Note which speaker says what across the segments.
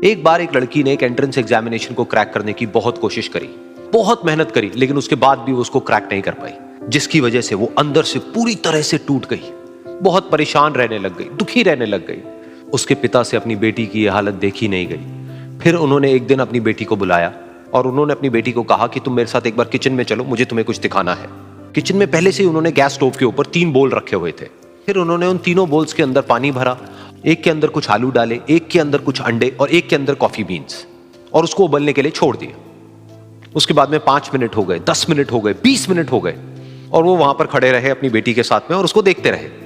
Speaker 1: एक बार एक लड़की ने एक एंट्रेंस एग्जामिनेशन को क्रैक करने की बहुत कोशिश करी, बहुत मेहनत करी, लेकिन उसके बाद भी वो उसको क्रैक नहीं कर पाई, जिसकी वजह से वो अंदर से पूरी तरह से टूट गई, बहुत परेशान रहने लग गई, दुखी रहने लग गई। उसके पिता से अपनी बेटी की यह हालत देखी नहीं गई। फिर उन्होंने एक दिन अपनी बेटी को बुलाया और उन्होंने अपनी बेटी को कहा कि तुम मेरे साथ एक बार किचन में चलो, मुझे तुम्हें कुछ दिखाना है। किचन में पहले से ही उन्होंने गैस स्टोव के ऊपर 3 बोल रखे हुए थे। फिर उन्होंने उन तीनों बोल्स के अंदर पानी भरा, एक के अंदर कुछ आलू डाले, एक के अंदर कुछ अंडे और एक के अंदर कॉफी बीन्स, और उसको उबलने के लिए छोड़ दिया। उसके बाद में 5 मिनट हो गए, 10 मिनट हो गए, 20 मिनट हो गए, और वो वहां पर खड़े रहे अपनी बेटी के साथ में और उसको देखते रहे।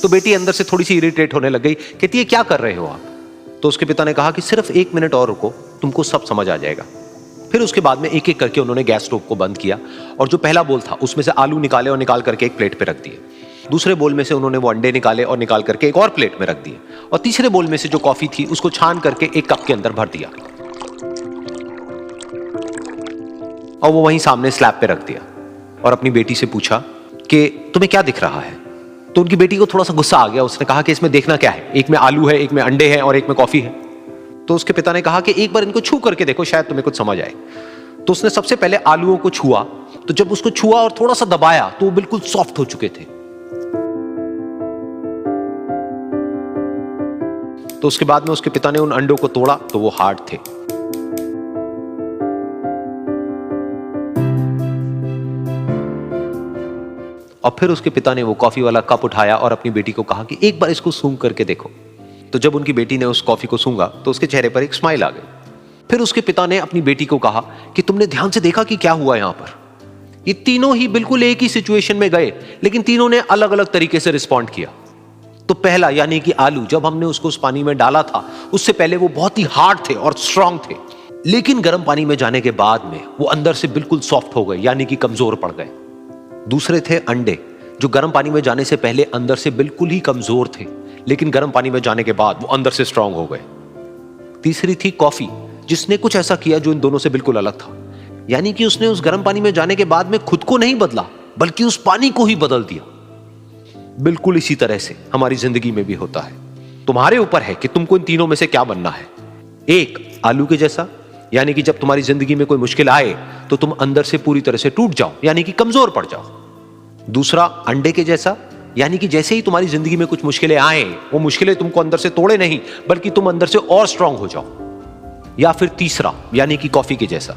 Speaker 1: तो बेटी अंदर से थोड़ी सी इरिटेट होने लग गई, कहती है क्या कर रहे हो आप? तो उसके पिता ने कहा कि सिर्फ 1 मिनट और रुको, तुमको सब समझ आ जाएगा। फिर उसके बाद में एक एक करके उन्होंने गैस स्टोव को बंद किया और जो पहला बोल था उसमें से आलू निकाले और निकाल करके एक प्लेट पे रख दिए। दूसरे बोल में से उन्होंने वो अंडे निकाले और निकाल करके एक और प्लेट में रख दिए, और तीसरे बोल में से जो कॉफी थी उसको छान करके एक कप के अंदर भर दिया और वो वहीं सामने स्लैब पे रख दिया और अपनी बेटी से पूछा कि तुम्हें क्या दिख रहा है? तो उनकी बेटी को थोड़ा सा गुस्सा आ गया। उसने कहा कि इसमें देखना क्या है, एक में आलू है, एक में अंडे हैं और एक में कॉफी है। तो उसके पिता ने कहा कि एक बार इनको छू करके देखो, शायद तुम्हें कुछ समझ आए। तो उसने सबसे पहले आलूओं को छुआ, तो जब उसको छुआ और थोड़ा सा दबाया तो वो बिल्कुल सॉफ्ट हो चुके थे। तो उसके बाद में उसके पिता ने उन अंडों को तोड़ा तो वो हार्ड थे। और फिर उसके पिता ने वो कॉफी वाला कप उठाया और अपनी बेटी को कहा कि एक बार इसको सूंघ करके देखो। तो जब उनकी बेटी ने उस कॉफी को सूंघा तो उसके चेहरे पर एक स्माइल आ गई। फिर उसके पिता ने अपनी बेटी को कहा कि तुमने ध्यान से देखा कि क्या हुआ यहां पर? ये तीनों ही बिल्कुल एक ही सिचुएशन में गए, लेकिन तीनों ने अलग अलग तरीके से रिस्पॉन्ड किया। तो पहला यानी कि आलू, जब हमने उसको उस पानी में डाला था उससे पहले वो बहुत ही हार्ड थे और स्ट्रांग थे, लेकिन गर्म पानी में जाने के बाद में वो अंदर से बिल्कुल सॉफ्ट हो गए, यानी कि कमजोर पड़ गए। दूसरे थे अंडे, जो गर्म पानी में जाने से पहले अंदर से बिल्कुल ही कमजोर थे, लेकिन गर्म पानी में जाने के बाद वो अंदर से स्ट्रांग हो गए। तीसरी थी कॉफी, जिसने कुछ ऐसा किया जो इन दोनों से बिल्कुल अलग था, यानी कि उसने उस गर्म पानी में जाने के बाद में खुद को नहीं बदला, बल्कि उस पानी को ही बदल दिया। बिल्कुल इसी तरह से हमारी जिंदगी में भी होता है। तुम्हारे ऊपर है कि तुमको इन तीनों में से क्या बनना है। एक, आलू के जैसा, यानी कि जब तुम्हारी जिंदगी में कोई मुश्किल आए तो तुम अंदर से पूरी तरह से टूट जाओ, यानी कि कमजोर पड़ जाओ। दूसरा, अंडे के जैसा, यानी कि जैसे ही तुम्हारी जिंदगी में कुछ मुश्किलें आए, वो मुश्किलें तुमको अंदर से तोड़े नहीं, बल्कि तुम अंदर से और स्ट्रांग हो जाओ। या फिर तीसरा, यानी कि कॉफी के जैसा,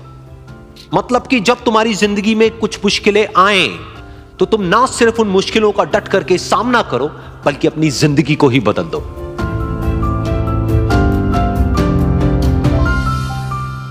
Speaker 1: मतलब कि जब तुम्हारी जिंदगी में कुछ मुश्किलें आए तो तुम ना सिर्फ उन मुश्किलों का डट करके सामना करो, बल्कि अपनी जिंदगी को ही बदल दो।